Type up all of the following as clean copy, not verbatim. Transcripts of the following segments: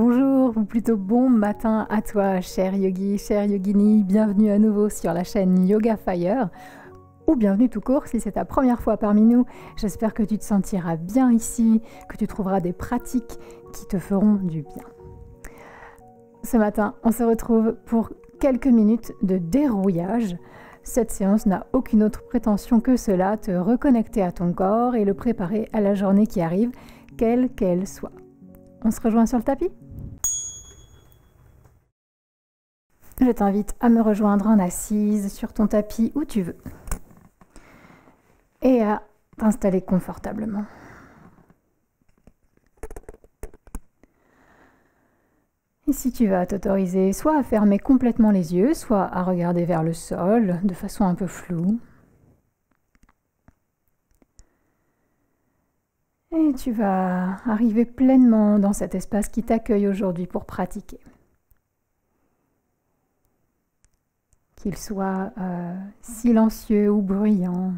Bonjour, ou plutôt bon matin à toi, cher yogi, chère yogini. Bienvenue à nouveau sur la chaîne Yoga Fire, ou bienvenue tout court si c'est ta première fois parmi nous. J'espère que tu te sentiras bien ici, que tu trouveras des pratiques qui te feront du bien. Ce matin, on se retrouve pour quelques minutes de dérouillage. Cette séance n'a aucune autre prétention que cela, te reconnecter à ton corps et le préparer à la journée qui arrive, quelle qu'elle soit. On se rejoint sur le tapis ? Je t'invite à me rejoindre en assise sur ton tapis où tu veux et à t'installer confortablement. Et si tu vas t'autoriser soit à fermer complètement les yeux, soit à regarder vers le sol de façon un peu floue. Et tu vas arriver pleinement dans cet espace qui t'accueille aujourd'hui pour pratiquer. Qu'il soit silencieux ou bruyant.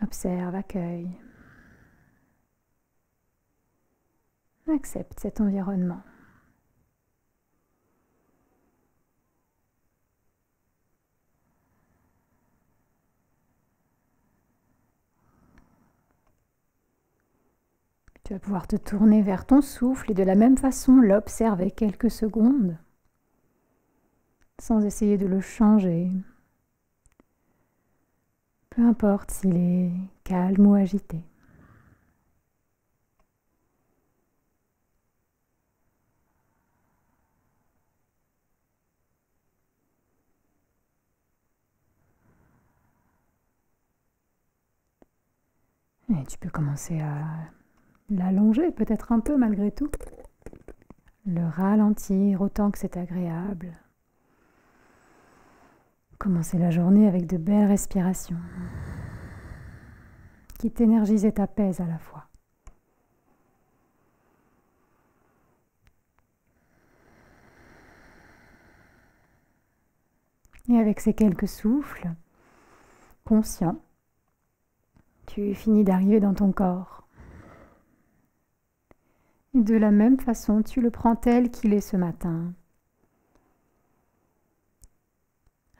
Observe, accueille. Accepte cet environnement. Tu vas pouvoir te tourner vers ton souffle et de la même façon l'observer quelques secondes, sans essayer de le changer. Peu importe s'il est calme ou agité. Et tu peux commencer à l'allonger peut-être un peu malgré tout. Le ralentir autant que c'est agréable. Commencer la journée avec de belles respirations qui t'énergisent et t'apaisent à la fois. Et avec ces quelques souffles conscients, tu finis d'arriver dans ton corps. Et de la même façon, tu le prends tel qu'il est ce matin,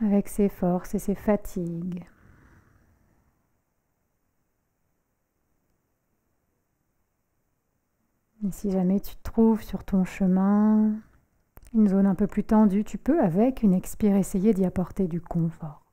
avec ses forces et ses fatigues. Et si jamais tu trouves sur ton chemin une zone un peu plus tendue, tu peux, avec une expire, essayer d'y apporter du confort.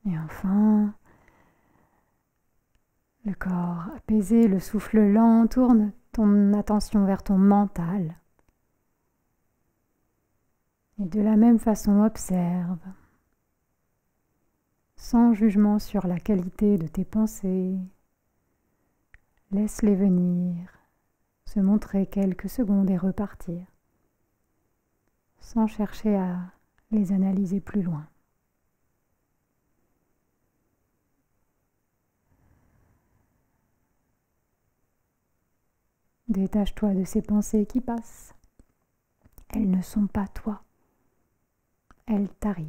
Et enfin, le corps apaisé, le souffle lent, tourne ton attention vers ton mental. Et de la même façon, observe, sans jugement sur la qualité de tes pensées. Laisse-les venir, se montrer quelques secondes et repartir, sans chercher à les analyser plus loin. Détache-toi de ces pensées qui passent. Elles ne sont pas toi. Elles t'arrivent.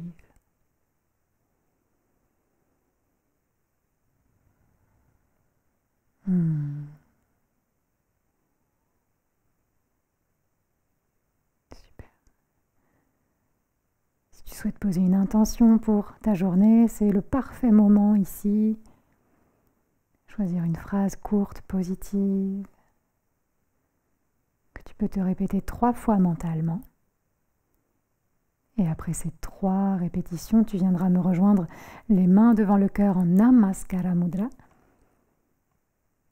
Super. Si tu souhaites poser une intention pour ta journée, c'est le parfait moment ici. Choisir une phrase courte, positive, que tu peux te répéter 3 fois mentalement. Et après ces 3 répétitions, tu viendras me rejoindre les mains devant le cœur en Namaskara Mudra.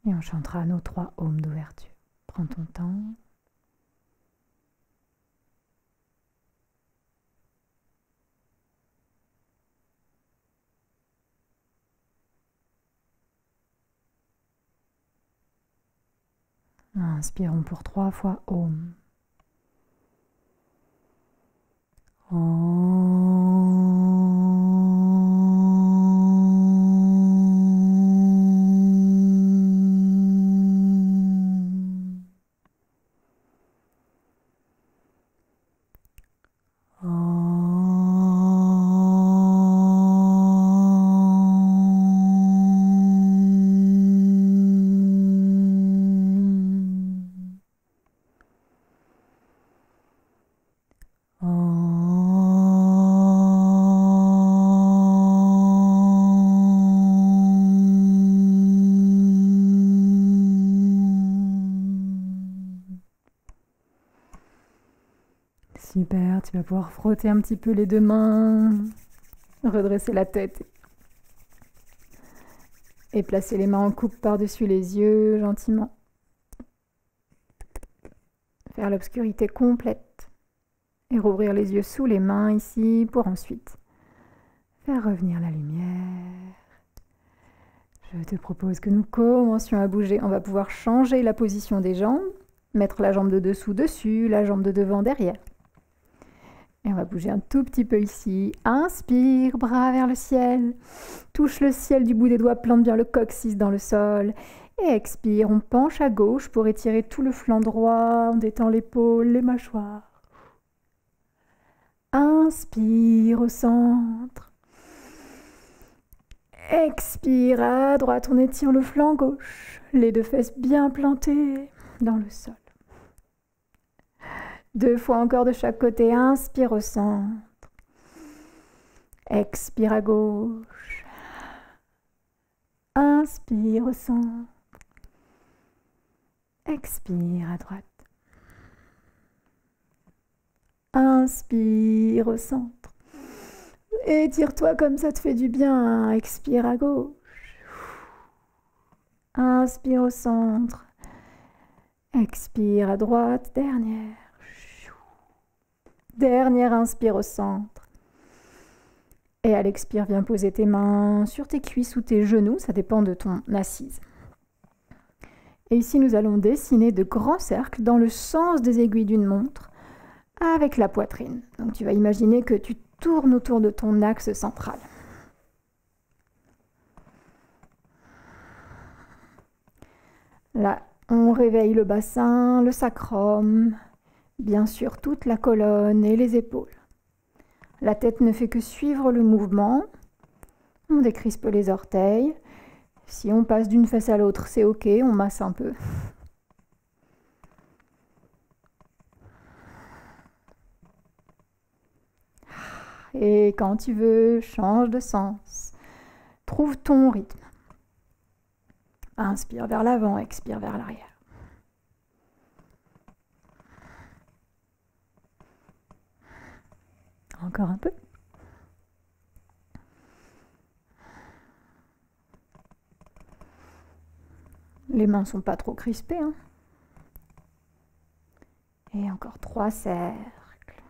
Et on chantera nos 3 ohms d'ouverture. Prends ton temps. Inspirons pour 3 fois Om. Om. Super, tu vas pouvoir frotter un petit peu les deux mains, redresser la tête et placer les mains en coupe par-dessus les yeux gentiment. Faire l'obscurité complète et rouvrir les yeux sous les mains ici pour ensuite faire revenir la lumière. Je te propose que nous commencions à bouger. On va pouvoir changer la position des jambes, mettre la jambe de dessous dessus, la jambe de devant derrière. Et on va bouger un tout petit peu ici. Inspire, bras vers le ciel. Touche le ciel du bout des doigts, plante bien le coccyx dans le sol. Et expire, on penche à gauche pour étirer tout le flanc droit, on détend l'épaule, les mâchoires. Inspire au centre. Expire à droite, on étire le flanc gauche. Les deux fesses bien plantées dans le sol. 2 fois encore de chaque côté. Inspire au centre. Expire à gauche. Inspire au centre. Expire à droite. Inspire au centre. Étire-toi comme ça te fait du bien. Expire à gauche. Inspire au centre. Expire à droite. Dernière. Dernière inspire au centre. Et à l'expire, viens poser tes mains sur tes cuisses ou tes genoux, ça dépend de ton assise. Et ici, nous allons dessiner de grands cercles dans le sens des aiguilles d'une montre avec la poitrine. Donc tu vas imaginer que tu tournes autour de ton axe central. Là, on réveille le bassin, le sacrum, bien sûr toute la colonne et les épaules. La tête ne fait que suivre le mouvement. On décrispe les orteils. Si on passe d'une fesse à l'autre, c'est ok, on masse un peu. Et quand tu veux, change de sens. Trouve ton rythme. Inspire vers l'avant, expire vers l'arrière. Encore un peu. Les mains ne sont pas trop crispées. Hein. Et encore 3 cercles.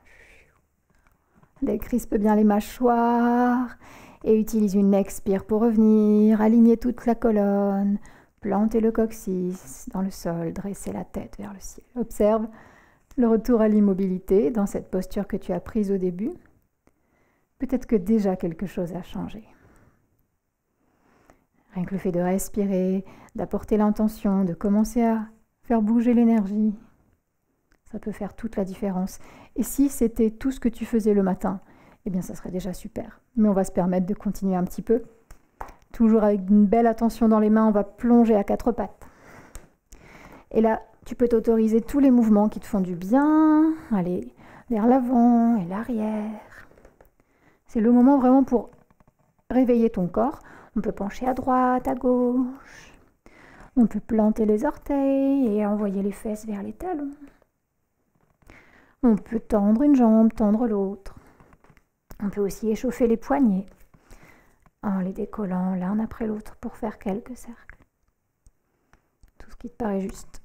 Décrispe bien les mâchoires et utilise une expire pour revenir. Aligner toute la colonne. Planter le coccyx dans le sol. Dresser la tête vers le ciel. Observe le retour à l'immobilité dans cette posture que tu as prise au début. Peut-être que déjà quelque chose a changé. Rien que le fait de respirer, d'apporter l'intention, de commencer à faire bouger l'énergie, ça peut faire toute la différence. Et si c'était tout ce que tu faisais le matin, eh bien ça serait déjà super. Mais on va se permettre de continuer un petit peu. Toujours avec une belle attention dans les mains, on va plonger à 4 pattes. Et là, tu peux t'autoriser tous les mouvements qui te font du bien. Aller vers l'avant et l'arrière. C'est le moment vraiment pour réveiller ton corps. On peut pencher à droite, à gauche. On peut planter les orteils et envoyer les fesses vers les talons. On peut tendre une jambe, tendre l'autre. On peut aussi échauffer les poignets en les décollant l'un après l'autre pour faire quelques cercles. Tout ce qui te paraît juste.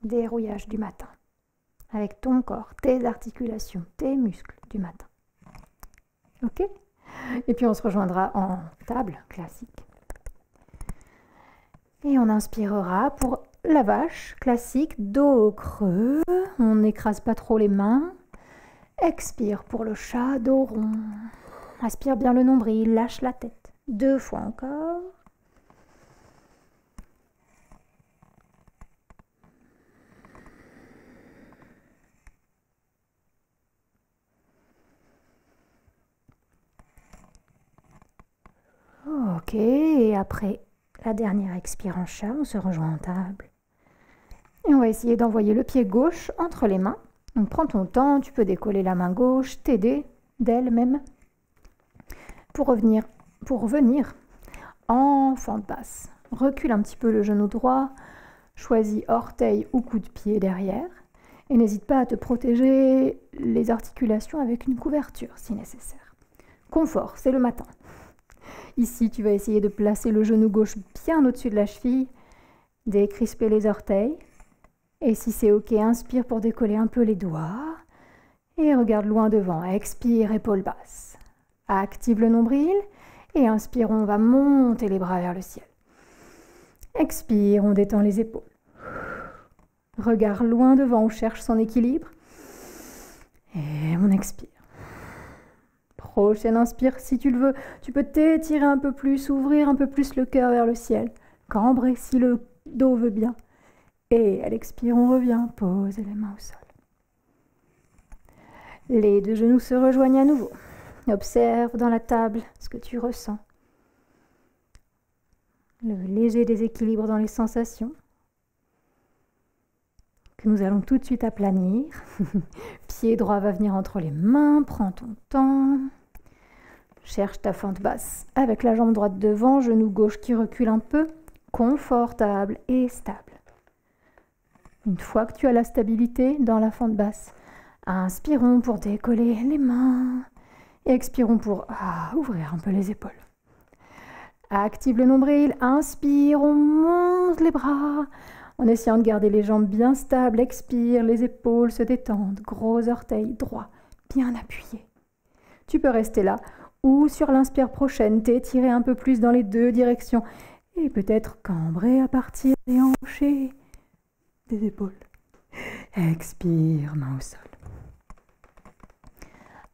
Dérouillage du matin. Avec ton corps, tes articulations, tes muscles du matin. Ok ? Et puis on se rejoindra en table classique. Et on inspirera pour la vache classique, dos creux. On n'écrase pas trop les mains. Expire pour le chat, dos rond. Aspire bien le nombril, lâche la tête. 2 fois encore. Ok, et après la dernière expire en chat, on se rejoint en table. Et on va essayer d'envoyer le pied gauche entre les mains. Donc prends ton temps, tu peux décoller la main gauche, t'aider d'elle-même pour revenir en fente basse. Recule un petit peu le genou droit, Choisis orteil ou coup de pied derrière. Et n'hésite pas à te protéger les articulations avec une couverture si nécessaire. Confort, c'est le matin. Ici, tu vas essayer de placer le genou gauche bien au-dessus de la cheville, décrisper les orteils. Et si c'est ok, inspire pour décoller un peu les doigts. Et regarde loin devant. Expire, épaules basses. Active le nombril. Et inspire, on va monter les bras vers le ciel. Expire, on détend les épaules. Regard loin devant, on cherche son équilibre. Et on expire. Prochaine inspire, si tu le veux, tu peux t'étirer un peu plus, ouvrir un peu plus le cœur vers le ciel. Cambrer si le dos veut bien. Et à l'expire, on revient, posez les mains au sol. Les deux genoux se rejoignent à nouveau. Observe dans la table ce que tu ressens. Le léger déséquilibre dans les sensations que nous allons tout de suite aplanir. Pied droit va venir entre les mains, prends ton temps. Cherche ta fente basse avec la jambe droite devant, genou gauche qui recule un peu, confortable et stable. Une fois que tu as la stabilité dans la fente basse, inspirons pour décoller les mains et expirons pour ouvrir un peu les épaules. Active le nombril, inspire, on monte les bras en essayant de garder les jambes bien stables. Expire, les épaules se détendent, gros orteils droits, bien appuyés. Tu peux rester là ou sur l'inspire prochaine, t'étirer un peu plus dans les deux directions et peut-être cambrer à partir des hanches et des épaules. Expire, main au sol.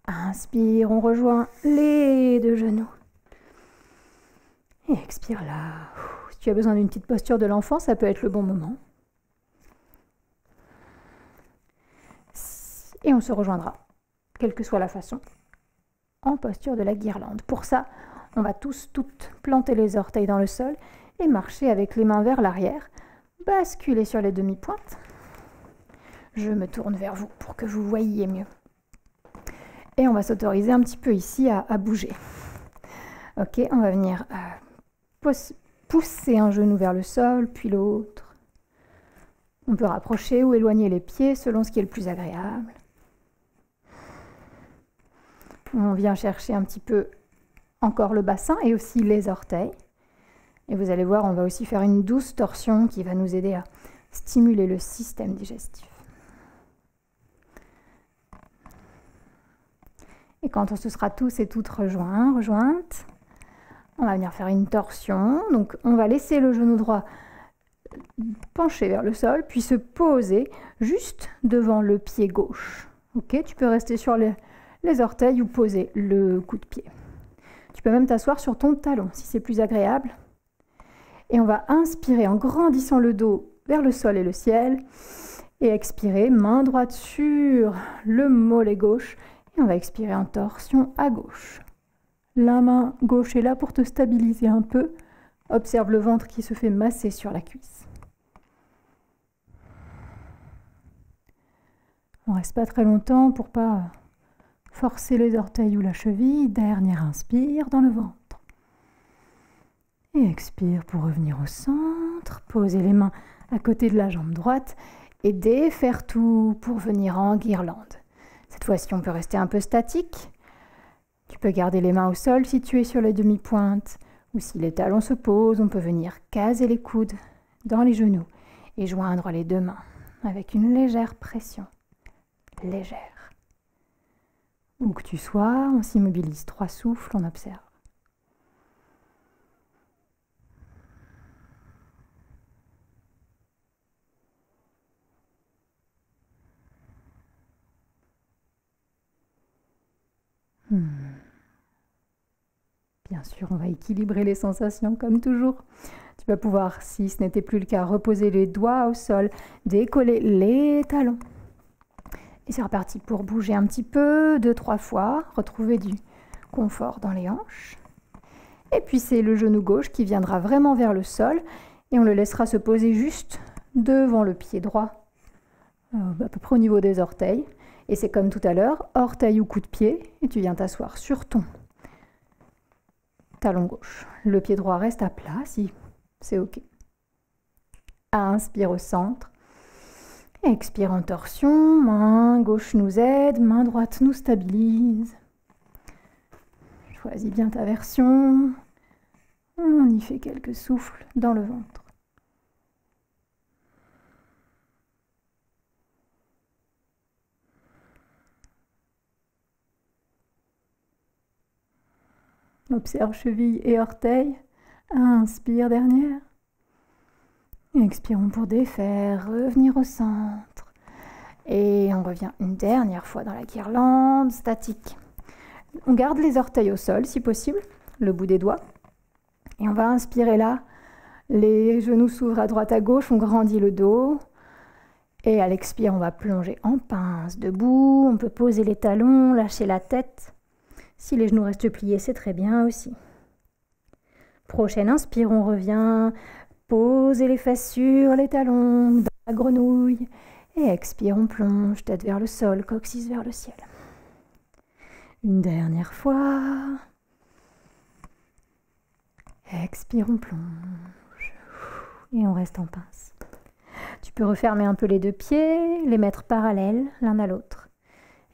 Inspire, on rejoint les deux genoux. Et expire là. Si tu as besoin d'une petite posture de l'enfant, ça peut être le bon moment. Et on se rejoindra, quelle que soit la façon, en posture de la guirlande. Pour ça, on va toutes planter les orteils dans le sol et marcher avec les mains vers l'arrière, basculer sur les demi-pointes. Je me tourne vers vous pour que vous voyiez mieux. Et on va s'autoriser un petit peu ici à bouger. Ok, on va venir pousser un genou vers le sol, puis l'autre. On peut rapprocher ou éloigner les pieds selon ce qui est le plus agréable. On vient chercher un petit peu encore le bassin et aussi les orteils. Et vous allez voir, on va aussi faire une douce torsion qui va nous aider à stimuler le système digestif. Et quand on se sera tous et toutes rejointes, on va venir faire une torsion. Donc on va laisser le genou droit pencher vers le sol, puis se poser juste devant le pied gauche. Ok, tu peux rester sur les orteils ou poser le coup de pied. Tu peux même t'asseoir sur ton talon si c'est plus agréable. Et on va inspirer en grandissant le dos vers le sol et le ciel. Et expirer, main droite sur le mollet gauche. Et on va expirer en torsion à gauche. La main gauche est là pour te stabiliser un peu. Observe le ventre qui se fait masser sur la cuisse. On ne reste pas très longtemps pour pas forcer les orteils ou la cheville. Dernière inspire dans le ventre. Et expire pour revenir au centre. Poser les mains à côté de la jambe droite et défaire tout pour venir en guirlande. Cette fois-ci, on peut rester un peu statique. Tu peux garder les mains au sol si tu es sur les demi-pointes ou si les talons se posent, on peut venir caser les coudes dans les genoux et joindre les deux mains avec une légère pression. Légère. Où que tu sois, on s'immobilise 3 souffles, on observe. Bien sûr, on va équilibrer les sensations comme toujours. Tu vas pouvoir, si ce n'était plus le cas, reposer les doigts au sol, décoller les talons. Et c'est reparti pour bouger un petit peu, 2-3 fois, retrouver du confort dans les hanches. Et puis c'est le genou gauche qui viendra vraiment vers le sol et on le laissera se poser juste devant le pied droit, à peu près au niveau des orteils. Et c'est comme tout à l'heure, orteil ou coup de pied, et tu viens t'asseoir sur ton talon gauche. Le pied droit reste à plat, si c'est ok. Inspire au centre. Expire en torsion. Main gauche nous aide, main droite nous stabilise. Choisis bien ta version. On y fait quelques souffles dans le ventre. Observe cheville et orteils. Inspire dernière. Expirons pour défaire, revenir au centre. Et on revient une dernière fois dans la guirlande statique. On garde les orteils au sol si possible, le bout des doigts. Et on va inspirer là. Les genoux s'ouvrent à droite à gauche, on grandit le dos. Et à l'expire, on va plonger en pince, debout. On peut poser les talons, lâcher la tête. Si les genoux restent pliés, c'est très bien aussi. Prochaine inspire, on revient. Poser les fesses sur les talons, dans la grenouille. Et expire, on plonge, tête vers le sol, coccyx vers le ciel. Une dernière fois. Expire, on plonge. Et on reste en pince. Tu peux refermer un peu les deux pieds, les mettre parallèles l'un à l'autre.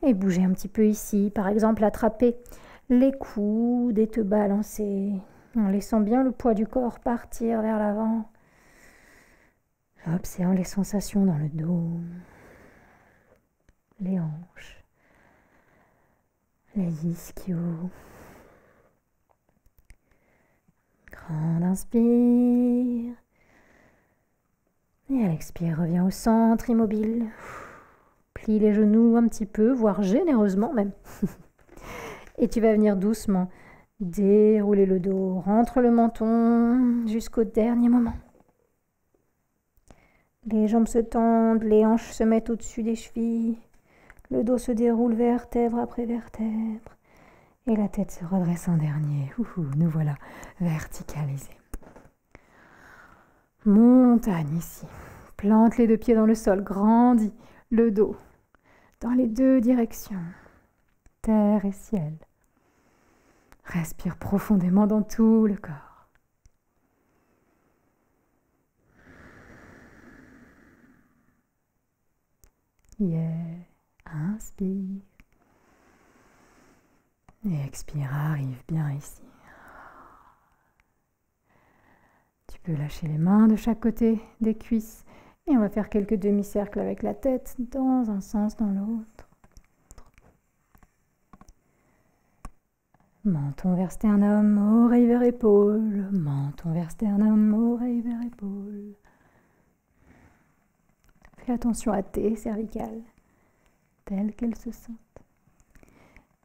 Et bouger un petit peu ici. Par exemple, attraper les coudes et te balancer. En laissant bien le poids du corps partir vers l'avant. Observe les sensations dans le dos, les hanches, les ischios. Grande inspire. Et à l'expire, reviens au centre, immobile. Plie les genoux un petit peu, voire généreusement même. Et tu vas venir doucement dérouler le dos, rentre le menton jusqu'au dernier moment. Les jambes se tendent, les hanches se mettent au-dessus des chevilles, le dos se déroule vertèbre après vertèbre et la tête se redresse en dernier. Nous voilà verticalisés. Montagne ici. Plante les deux pieds dans le sol, grandis le dos dans les deux directions, terre et ciel. Respire profondément dans tout le corps. Inspire. Et expire, arrive bien ici. Tu peux lâcher les mains de chaque côté des cuisses. Et on va faire quelques demi-cercles avec la tête dans un sens, dans l'autre. Menton vers sternum, oreille vers épaule. Menton vers sternum, oreille vers épaule. Fais attention à tes cervicales, telles qu'elles se sentent.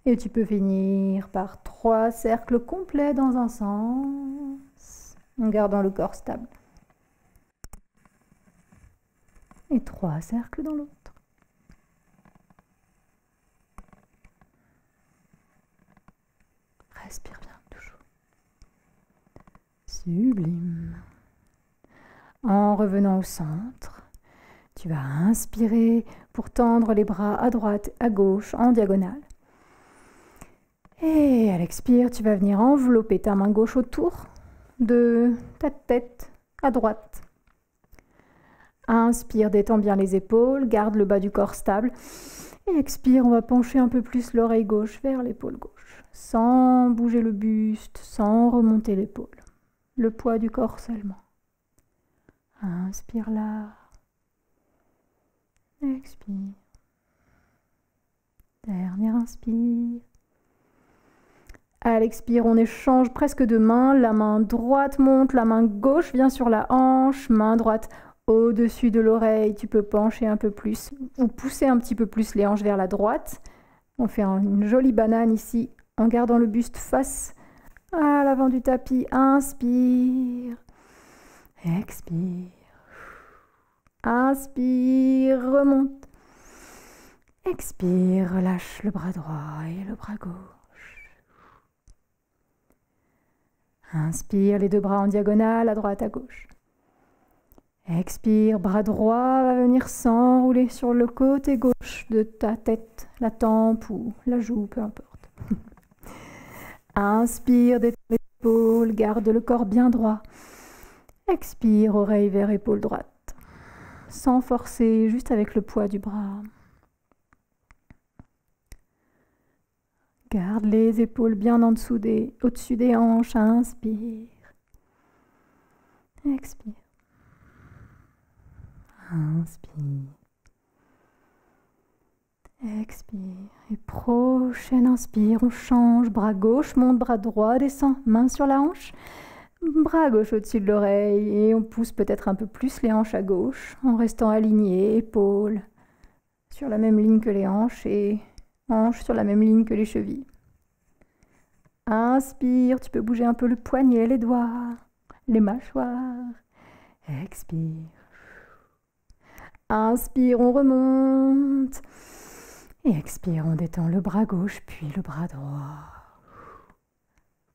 Et tu peux finir par 3 cercles complets dans un sens, en gardant le corps stable. Et 3 cercles dans l'autre. Respire bien, toujours. Sublime. En revenant au centre, tu vas inspirer pour tendre les bras à droite, à gauche, en diagonale. Et à l'expire, tu vas venir envelopper ta main gauche autour de ta tête à droite. Inspire, détends bien les épaules, garde le bas du corps stable. Et expire, on va pencher un peu plus l'oreille gauche vers l'épaule gauche, sans bouger le buste, sans remonter l'épaule. Le poids du corps seulement. Inspire là. Expire. Dernière inspire. À l'expire, on échange presque de mains. La main droite monte, la main gauche vient sur la hanche, main droite au-dessus de l'oreille. Tu peux pencher un peu plus ou pousser un petit peu plus les hanches vers la droite. On fait une jolie banane ici en gardant le buste face à l'avant du tapis. Inspire. Expire. Inspire, remonte. Expire, relâche le bras droit et le bras gauche. Inspire, les deux bras en diagonale, à droite, à gauche. Expire, bras droit va venir s'enrouler sur le côté gauche de ta tête, la tempe ou la joue, peu importe. Inspire, détends les épaules, garde le corps bien droit. Expire, oreille vers épaule droite. sans forcer, juste avec le poids du bras. Garde les épaules bien au-dessus des hanches. Inspire. Expire. Inspire. Expire. Et prochaine inspire, on change. Bras gauche, monte, bras droit, descend. Main sur la hanche. Bras gauche au-dessus de l'oreille. Et on pousse peut-être un peu plus les hanches à gauche en restant aligné, épaules sur la même ligne que les hanches et hanches sur la même ligne que les chevilles. Inspire, tu peux bouger un peu le poignet, les doigts, les mâchoires. Expire. Inspire, on remonte. Et expire, on détend le bras gauche, puis le bras droit.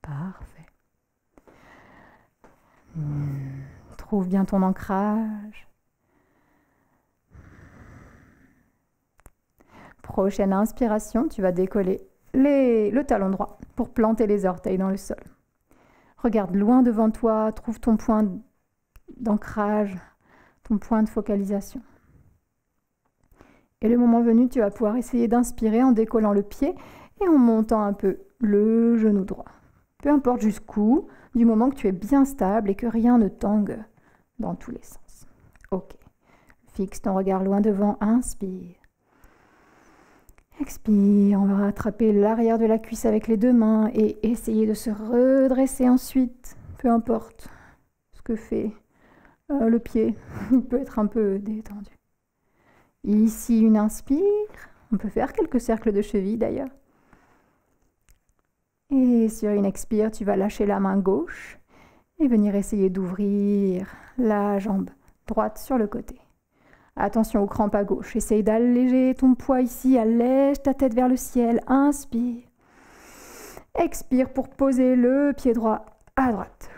Parfait. Trouve bien ton ancrage. Prochaine inspiration, tu vas décoller le talon droit pour planter les orteils dans le sol. Regarde loin devant toi, trouve ton point d'ancrage, ton point de focalisation. Et le moment venu, tu vas pouvoir essayer d'inspirer en décollant le pied et en montant un peu le genou droit. Peu importe jusqu'où, du moment que tu es bien stable et que rien ne tangue dans tous les sens. Ok. Fixe ton regard loin devant, inspire. Expire, on va rattraper l'arrière de la cuisse avec les deux mains et essayer de se redresser ensuite. Peu importe ce que fait le pied, il peut être un peu détendu. Ici, une inspire. On peut faire quelques cercles de cheville d'ailleurs. Et sur une expire, tu vas lâcher la main gauche et venir essayer d'ouvrir la jambe droite sur le côté. Attention aux crampes à gauche. Essaye d'alléger ton poids ici. Allège ta tête vers le ciel. Inspire. Expire pour poser le pied droit à droite.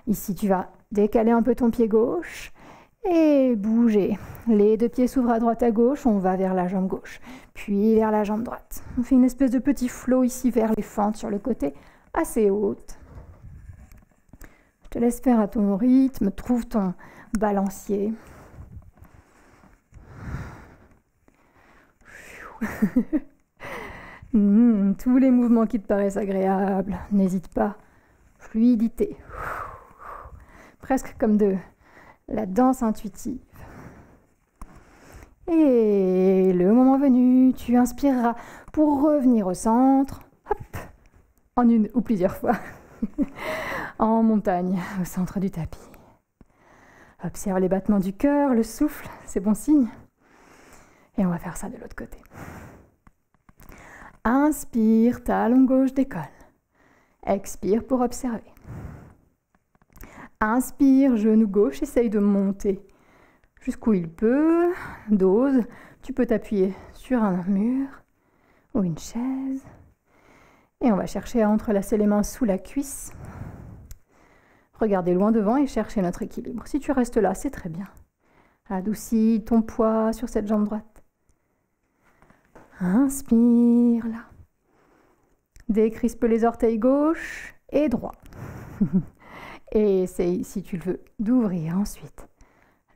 Ici, tu vas décaler un peu ton pied gauche et bouger. Les deux pieds s'ouvrent à droite à gauche. On va vers la jambe gauche, puis vers la jambe droite. On fait une espèce de petit flow ici vers les fentes sur le côté, assez hautes. Je te laisse faire à ton rythme. Trouve ton balancier. Tous les mouvements qui te paraissent agréables, n'hésite pas. Fluidité. Presque comme de la danse intuitive. Et le moment venu, tu inspireras pour revenir au centre. Hop, en une ou plusieurs fois. En montagne, au centre du tapis. Observe les battements du cœur, le souffle, c'est bon signe. Et on va faire ça de l'autre côté. Inspire, talon gauche décolle. Expire pour observer. Inspire, genou gauche, essaye de monter jusqu'où il peut. Dose, tu peux t'appuyer sur un mur ou une chaise. Et on va chercher à entrelacer les mains sous la cuisse. Regardez loin devant et cherchez notre équilibre. Si tu restes là, c'est très bien. Adoucis ton poids sur cette jambe droite. Inspire là. Décrispe les orteils gauche et droit. Et essaye, si tu le veux, d'ouvrir ensuite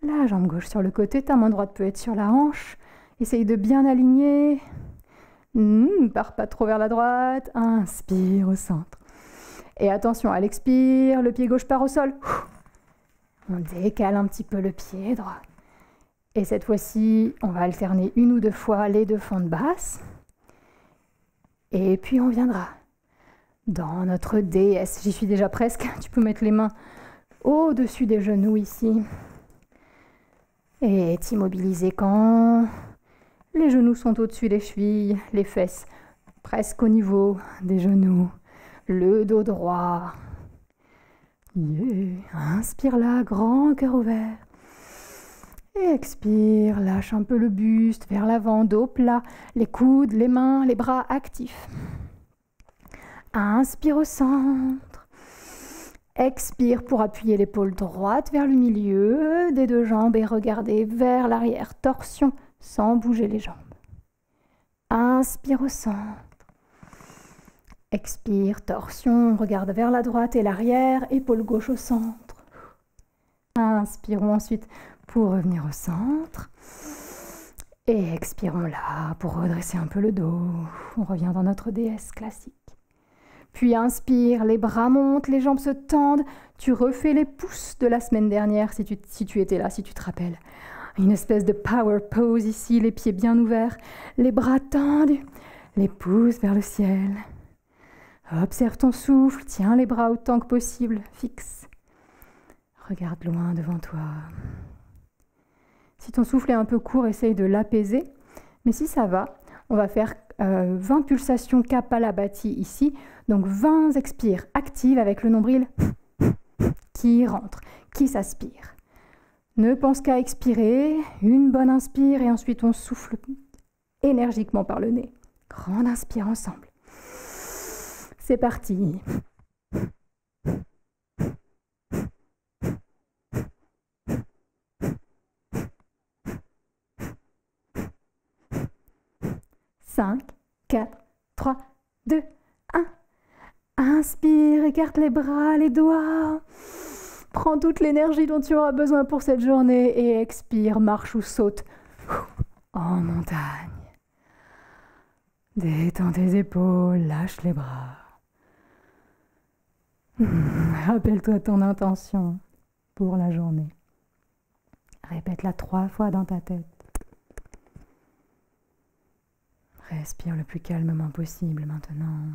la jambe gauche sur le côté. Ta main droite peut être sur la hanche. Essaye de bien aligner. Pars pas trop vers la droite. Inspire au centre. Et attention, à l'expire, le pied gauche part au sol. On décale un petit peu le pied droit. Et cette fois-ci, on va alterner une ou deux fois les deux fentes basses. Et puis on viendra dans notre déesse. J'y suis déjà presque. Tu peux mettre les mains au-dessus des genoux ici. Et t'immobiliser quand les genoux sont au-dessus des chevilles, les fesses presque au niveau des genoux, le dos droit. Yeah. Inspire là, grand cœur ouvert. Et expire, lâche un peu le buste vers l'avant, dos plat, les coudes, les mains, les bras actifs. Inspire au centre. Expire pour appuyer l'épaule droite vers le milieu des deux jambes et regarder vers l'arrière. Torsion sans bouger les jambes. Inspire au centre. Expire, torsion, regarde vers la droite et l'arrière, épaule gauche au centre. Inspirons ensuite pour revenir au centre. Et expirons là pour redresser un peu le dos. On revient dans notre déesse classique. Puis inspire, les bras montent, les jambes se tendent. Tu refais les pouces de la semaine dernière si tu étais là, si tu te rappelles. Une espèce de power pose ici, les pieds bien ouverts, les bras tendus, les pouces vers le ciel. Observe ton souffle, tiens les bras autant que possible, fixe. Regarde loin devant toi. Si ton souffle est un peu court, essaye de l'apaiser. Mais si ça va, on va faire 20 pulsations Kapalabhati ici. Donc 20 expires actives avec le nombril qui rentre, qui s'aspire. Ne pense qu'à expirer. Une bonne inspire et ensuite on souffle énergiquement par le nez. Grande inspire ensemble. C'est parti. Cinq, 4, 3, 2, 1. Inspire, écarte les bras, les doigts. Prends toute l'énergie dont tu auras besoin pour cette journée et expire, marche ou saute en montagne. Détends tes épaules, lâche les bras. Rappelle-toi ton intention pour la journée. Répète-la 3 fois dans ta tête. Respire le plus calmement possible maintenant.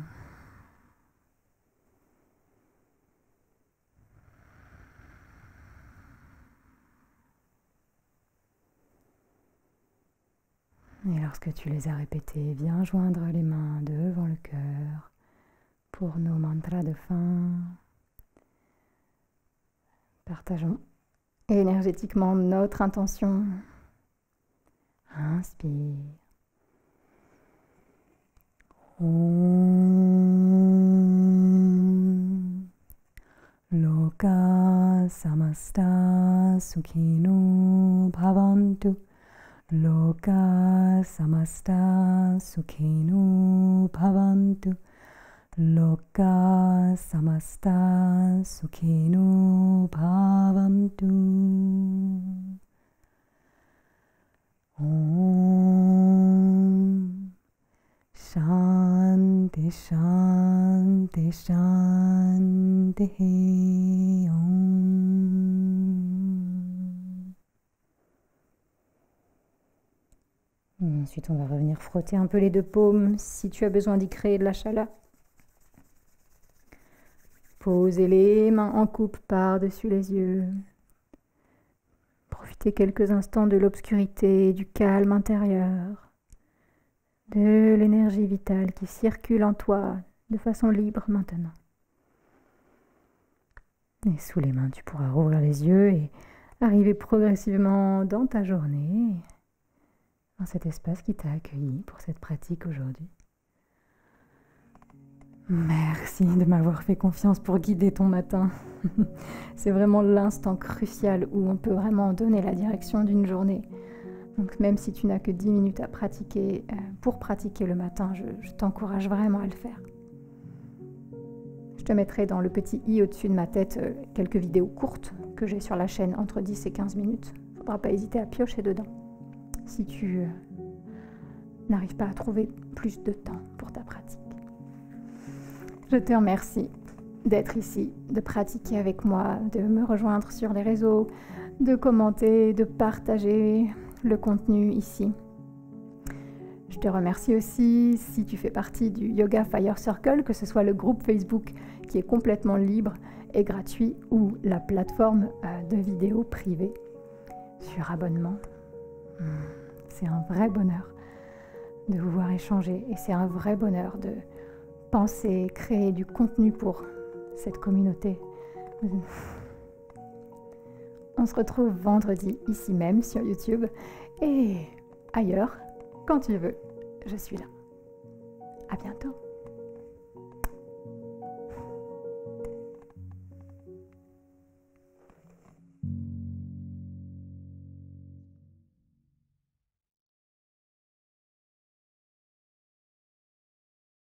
Et lorsque tu les as répétés, viens joindre les mains devant le cœur pour nos mantras de fin. Partageons énergétiquement notre intention. Inspire. Om Loka Samasta Sukhino Bhavantu. Loka Samasta Sukhino Bhavantu. Loka Samasta Sukhino Bhavantu. Om Shanti Shanti Shanti Om. Ensuite, on va revenir frotter un peu les 2 paumes si tu as besoin d'y créer de la chaleur. Posez les mains en coupe par-dessus les yeux. Profitez quelques instants de l'obscurité, du calme intérieur, de l'énergie vitale qui circule en toi de façon libre maintenant. Et sous les mains, tu pourras rouvrir les yeux et arriver progressivement dans ta journée, dans cet espace qui t'a accueilli pour cette pratique aujourd'hui. Merci de m'avoir fait confiance pour guider ton matin. C'est vraiment l'instant crucial où on peut vraiment donner la direction d'une journée. Donc même si tu n'as que 10 minutes à pratiquer, pour pratiquer le matin, je t'encourage vraiment à le faire. Je te mettrai dans le petit i au-dessus de ma tête quelques vidéos courtes que j'ai sur la chaîne entre 10 et 15 minutes. Il ne faudra pas hésiter à piocher dedans si tu n'arrives pas à trouver plus de temps pour ta pratique. Je te remercie d'être ici, de pratiquer avec moi, de me rejoindre sur les réseaux, de commenter, de partager le contenu ici. Je te remercie aussi si tu fais partie du Yoga Fire Circle, que ce soit le groupe Facebook qui est complètement libre et gratuit ou la plateforme de vidéos privées sur abonnement. C'est un vrai bonheur de vous voir échanger et c'est un vrai bonheur de penser, créer du contenu pour cette communauté. On se retrouve vendredi ici même sur YouTube et ailleurs quand tu veux. Je suis là. À bientôt.